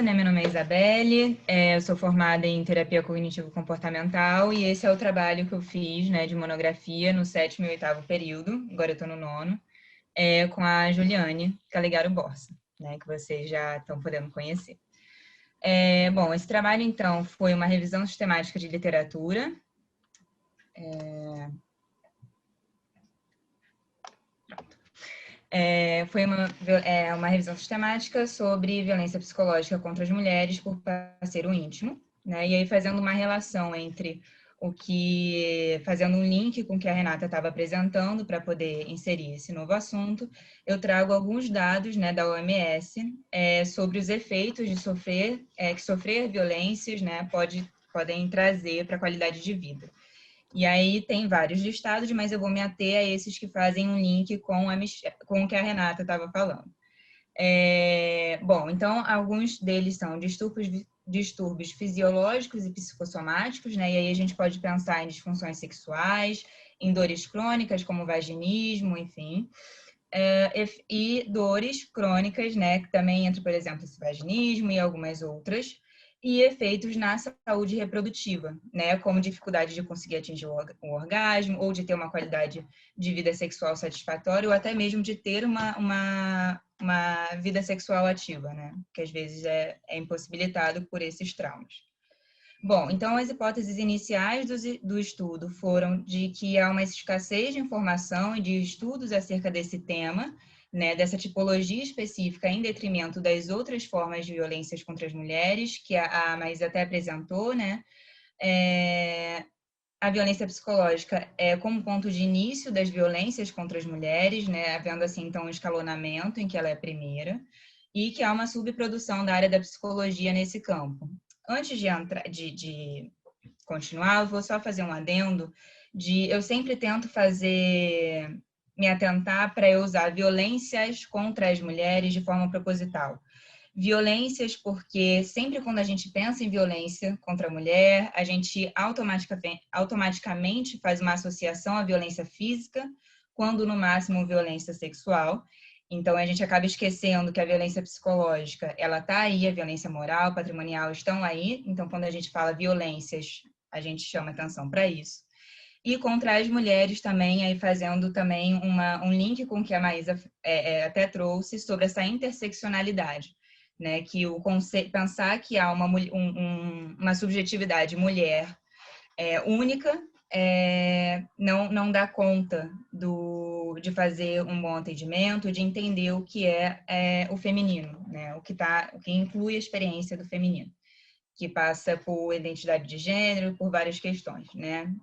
né? Meu nome é Isabelle, eu sou formada em terapia cognitivo-comportamental e esse é o trabalho que eu fiz, né, de monografia no 7º e 8º período, agora eu estou no 9º, com a Juliane Calegaro Borsa, né, que vocês já estão podendo conhecer. Bom, esse trabalho, então, foi uma revisão sistemática de literatura. Foi uma revisão sistemática sobre violência psicológica contra as mulheres por parceiro íntimo, né? E aí fazendo uma relação entre fazendo um link com o que a Renata estava apresentando para poder inserir esse novo assunto, eu trago alguns dados, né, da OMS sobre os efeitos de que sofrer violências, né, podem trazer para a qualidade de vida. E aí tem vários listados, mas eu vou me ater a esses que fazem um link com o que a Renata estava falando. Bom, então, alguns deles são distúrbios fisiológicos e psicossomáticos, né? E aí a gente pode pensar em disfunções sexuais, em dores crônicas, como vaginismo, enfim. E dores crônicas, né? Que também entra, por exemplo, esse vaginismo e algumas outras. E efeitos na saúde reprodutiva, né? Como dificuldade de conseguir atingir o orgasmo, ou de ter uma qualidade de vida sexual satisfatória, ou até mesmo de ter uma vida sexual ativa, né? Que às vezes é impossibilitado por esses traumas. Bom, então as hipóteses iniciais do estudo foram de que há uma escassez de informação e de estudos acerca desse tema, né, dessa tipologia específica em detrimento das outras formas de violências contra as mulheres, que a Maísa até apresentou, né? A violência psicológica é como ponto de início das violências contra as mulheres, né, havendo assim então um escalonamento em que ela é a primeira, e que há uma subprodução da área da psicologia nesse campo. Antes de continuar, eu vou só fazer um adendo eu sempre tento me atentar para eu usar violências contra as mulheres de forma proposital. Violências, porque sempre quando a gente pensa em violência contra a mulher, a gente automaticamente faz uma associação à violência física, quando no máximo violência sexual. Então, a gente acaba esquecendo que a violência psicológica, ela está aí, a violência moral, patrimonial estão aí. Então, quando a gente fala violências, a gente chama atenção para isso. E contra as mulheres também, aí fazendo também um link com o que a Maísa até trouxe sobre essa interseccionalidade, né? Que pensar que há uma subjetividade mulher única não dá conta de fazer um bom atendimento, de entender o que é o feminino, né? O que inclui a experiência do feminino, que passa por identidade de gênero, por várias questões, né?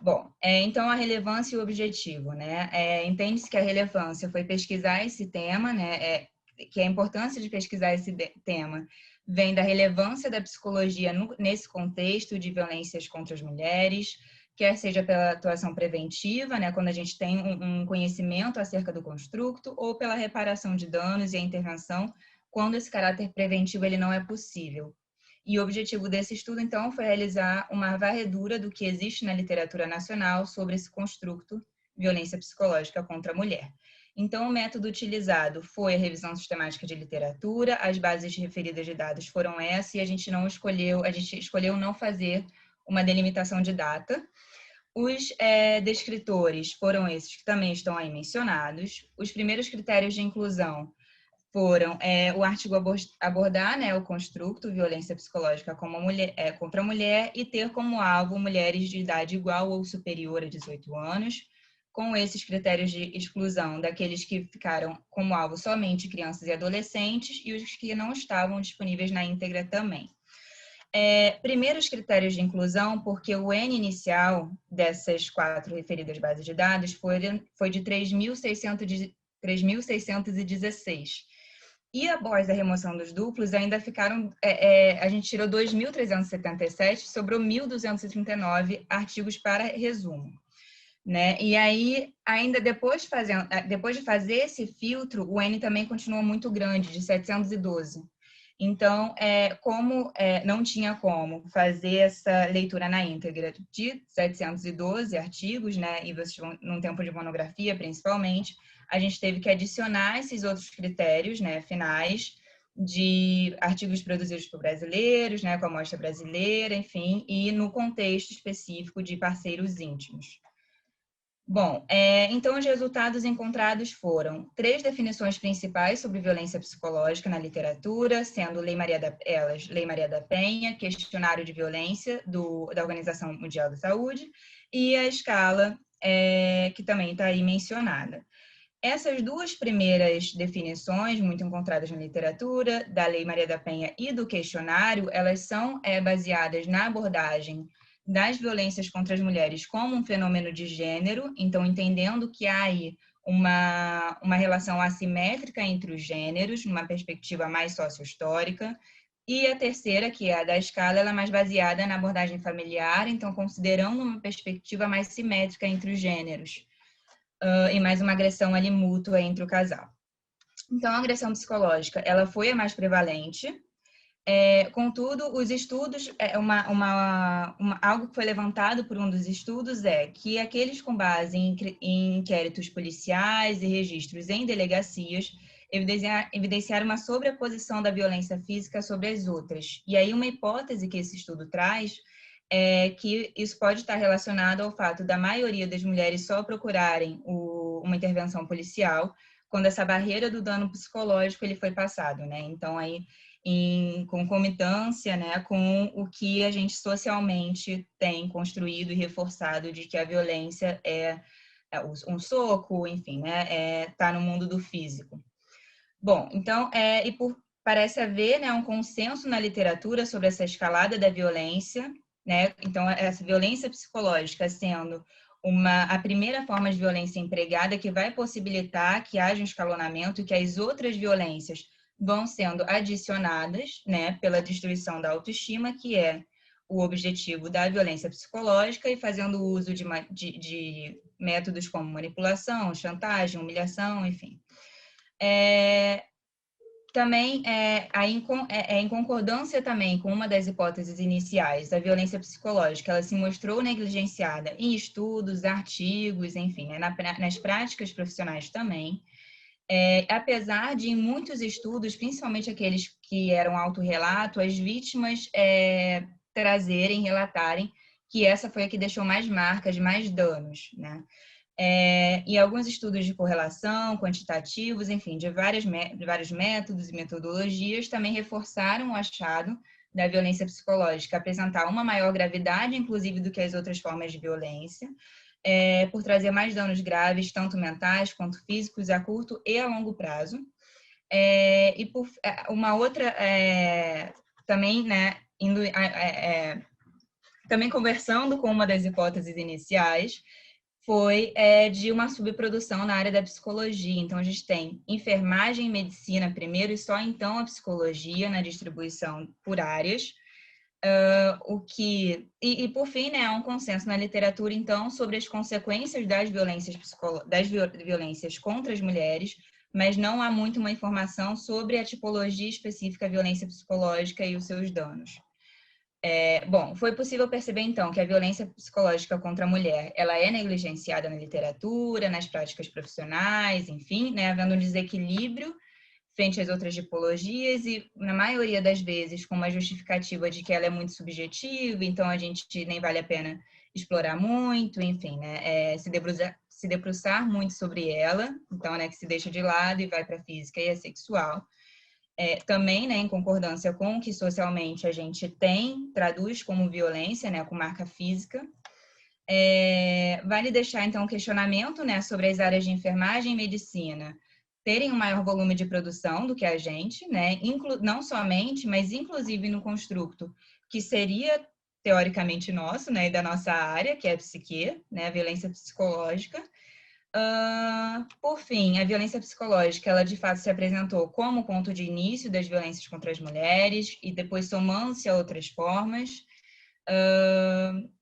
Bom, então a relevância e o objetivo, né? Entende-se que a relevância foi pesquisar esse tema, né? Que a importância de pesquisar esse tema vem da relevância da psicologia nesse contexto de violências contra as mulheres, quer seja pela atuação preventiva, né? Quando a gente tem um conhecimento acerca do construto, ou pela reparação de danos e a intervenção, quando esse caráter preventivo ele não é possível. E o objetivo desse estudo, então, foi realizar uma varredura do que existe na literatura nacional sobre esse construto violência psicológica contra a mulher. Então, o método utilizado foi a revisão sistemática de literatura, as bases referidas de dados foram essas, e a gente escolheu não fazer uma delimitação de data. Os descritores foram esses que também estão aí mencionados. Os primeiros critérios de inclusão foram o artigo abordar, né, o construto violência psicológica contra a mulher e ter como alvo mulheres de idade igual ou superior a 18 anos, com esses critérios de exclusão daqueles que ficaram como alvo somente crianças e adolescentes e os que não estavam disponíveis na íntegra também. Primeiros critérios de inclusão, porque o N inicial dessas 4 referidas bases de dados foi de 3.616. E após a remoção dos duplos, ainda ficaram, a gente tirou 2.377, sobrou 1.239 artigos para resumo, né? E aí, ainda depois de fazer esse filtro, o N também continuou muito grande, de 712. Então, não tinha como fazer essa leitura na íntegra de 712 artigos, né? E vocês vão, num tempo de monografia, principalmente, a gente teve que adicionar esses outros critérios, né, finais, de artigos produzidos por brasileiros, né, com a amostra brasileira, enfim, e no contexto específico de parceiros íntimos. Bom, então os resultados encontrados foram 3 definições principais sobre violência psicológica na literatura, sendo Lei Maria da Penha, Questionário de Violência da Organização Mundial da Saúde, e a escala, que também está aí mencionada. Essas 2 primeiras definições, muito encontradas na literatura, da Lei Maria da Penha e do questionário, elas são baseadas na abordagem das violências contra as mulheres como um fenômeno de gênero, então entendendo que há aí uma relação assimétrica entre os gêneros, numa perspectiva mais sócio-histórica, e a terceira, que é a da escala, ela é mais baseada na abordagem familiar, então considerando uma perspectiva mais simétrica entre os gêneros, e mais uma agressão ali mútua entre o casal. Então, a agressão psicológica, ela foi a mais prevalente. Contudo, os estudos, algo que foi levantado por um dos estudos é que aqueles com base em inquéritos policiais e registros em delegacias evidenciaram uma sobreposição da violência física sobre as outras. E aí uma hipótese que esse estudo traz é que isso pode estar relacionado ao fato da maioria das mulheres só procurarem uma intervenção policial quando essa barreira do dano psicológico ele foi passado, né? Então, aí, em concomitância, né, com o que a gente socialmente tem construído e reforçado de que a violência é um soco, enfim, né, tá no mundo do físico. Bom, então, parece haver, né, um consenso na literatura sobre essa escalada da violência, né? Então, essa violência psicológica sendo a primeira forma de violência empregada que vai possibilitar que haja um escalonamento e que as outras violências vão sendo adicionadas, né, pela destruição da autoestima, que é o objetivo da violência psicológica, e fazendo uso de métodos como manipulação, chantagem, humilhação, enfim. Também em concordância também com uma das hipóteses iniciais da violência psicológica, ela se mostrou negligenciada em estudos, artigos, enfim, né, nas práticas profissionais também. Apesar de, em muitos estudos, principalmente aqueles que eram autorrelato, as vítimas relatarem que essa foi a que deixou mais marcas, mais danos, né? E alguns estudos de correlação, quantitativos, enfim, de vários métodos e metodologias também reforçaram o achado da violência psicológica apresentar uma maior gravidade, inclusive, do que as outras formas de violência, por trazer mais danos graves, tanto mentais quanto físicos, a curto e a longo prazo. E por uma outra, também, né, também conversando com uma das hipóteses iniciais, foi de uma subprodução na área da psicologia. Então, a gente tem enfermagem e medicina primeiro, e só então a psicologia na distribuição por áreas. Por fim, né, há um consenso na literatura, então, sobre as consequências das violências contra as mulheres, mas não há muito uma informação sobre a tipologia específica da violência psicológica e os seus danos. Bom, foi possível perceber, então, que a violência psicológica contra a mulher, ela é negligenciada na literatura, nas práticas profissionais, enfim, né, havendo um desequilíbrio frente às outras tipologias e, na maioria das vezes, com uma justificativa de que ela é muito subjetiva, então a gente nem vale a pena explorar muito, enfim, né, se debruçar muito sobre ela, então, né, que se deixa de lado e vai para a física e a sexual. Também, né, em concordância com o que socialmente a gente traduz como violência, né, com marca física. Vale deixar, então, um questionamento, né, sobre as áreas de enfermagem e medicina terem um maior volume de produção do que a gente, né, não somente, mas inclusive no construto que seria teoricamente nosso, né, e da nossa área, que é a psique, né, a violência psicológica. Por fim, a violência psicológica, ela de fato se apresentou como ponto de início das violências contra as mulheres e depois somando-se a outras formas.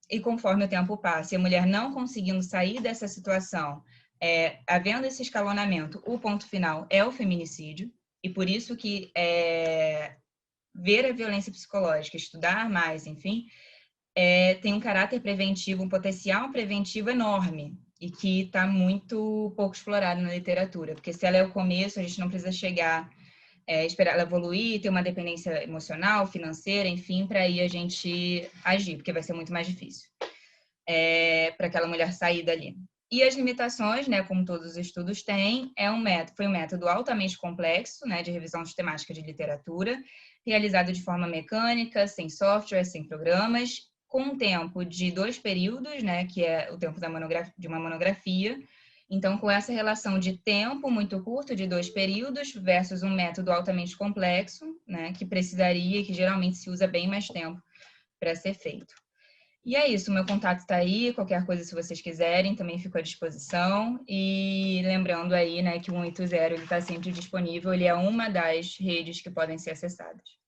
E conforme o tempo passa e a mulher não conseguindo sair dessa situação, havendo esse escalonamento, o ponto final é o feminicídio. E por isso que ver a violência psicológica, estudar mais, enfim, tem um caráter preventivo, um potencial preventivo enorme e que está muito pouco explorado na literatura, porque se ela é o começo, a gente não precisa chegar esperar ela evoluir, ter uma dependência emocional, financeira, enfim, para aí a gente agir, porque vai ser muito mais difícil para aquela mulher sair dali. E as limitações, né, como todos os estudos têm, foi um método altamente complexo, né, de revisão sistemática de literatura, realizado de forma mecânica, sem software, sem programas, com um tempo de 2 períodos, né, que é o tempo de uma monografia. Então, com essa relação de tempo muito curto, de 2 períodos, versus um método altamente complexo, né, que precisaria, que geralmente se usa bem mais tempo para ser feito. E é isso, meu contato está aí, qualquer coisa se vocês quiserem, também fico à disposição. E lembrando aí, né, que o 180 está sempre disponível, ele é uma das redes que podem ser acessadas.